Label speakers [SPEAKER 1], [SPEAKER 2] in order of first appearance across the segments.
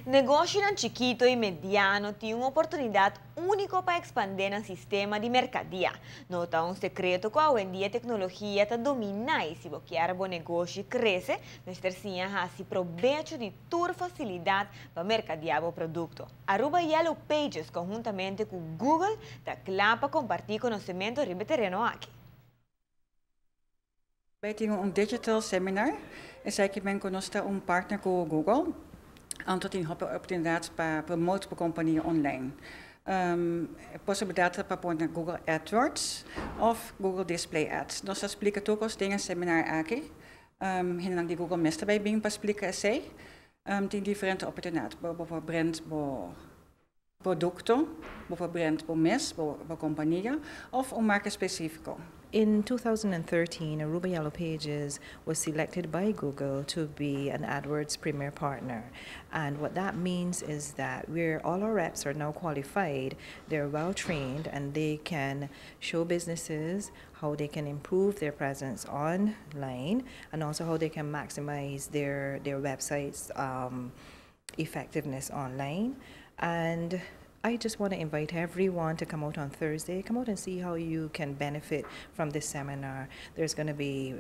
[SPEAKER 1] Negócio chiquito e mediano tem uma oportunidade única para expandir o sistema de mercadia. Não está um segredo que hoje em dia a tecnologia está dominando e se você quer bom negócio cresce, mas tercinha se proveito de toda facilidade para mercadear o produto. Aruba Yellow Pages, conjuntamente com Google, está claro para compartilhar conhecimento sobre terreno aqui.
[SPEAKER 2] Wij doen digital seminar. En zij ben conosco partner com Google. Antot in oportunidades para promover para companhia online. Possibilidade para pôr na Google AdWords of Google Display Ads. Nós explica ook als dingen seminar aqui. Hinang die Google Master bij bing para explicar sei. Tem diferente oportunidades. Voor brand, voor producto, voor brand, voor mes, voor companhia of marca específico.
[SPEAKER 3] In 2013, Aruba Yellow Pages was selected by Google to be an AdWords Premier Partner. And what that means is that all our reps are now qualified, they're well trained, and they can show businesses how they can improve their presence online and also how they can maximize their websites' effectiveness online. And I just want to invite everyone to come out on Thursday. Come out and see how you can benefit from this seminar. There's going to be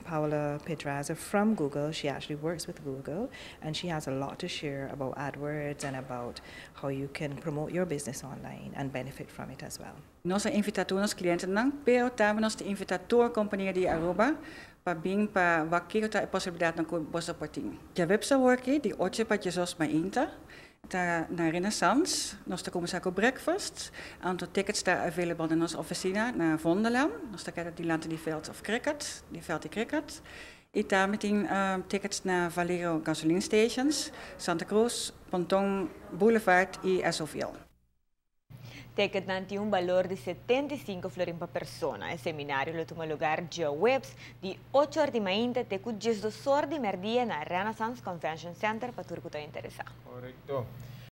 [SPEAKER 3] Paula Pedraza from Google. She actually works with Google, and she has a lot to share about AdWords and about how you can promote your business online and benefit from it as well.
[SPEAKER 2] Nós invitamos os clientes não, pero também nós invitamos a companhia de Aruba para vir para aqui a possibilidade de você portinho. Já website work de 8 para 16 mainta. Na Renaissance, nós temos com breakfast. Aantal tickets está available na nossa oficina na Vondellaan. Nós temos die landen die veld of cricket, die veld die cricket. E também tem tickets na Valero Gasoline Stations, Santa Cruz, Ponton Boulevard e Asoville.
[SPEAKER 1] Ticket tem valor de 75 florin per persona. Il seminario lo toma lugar già webs di 8 ore di manhã até 12 ore di merdia na Renaissance Convention Center para tudo que está interessado.
[SPEAKER 4] Correcto.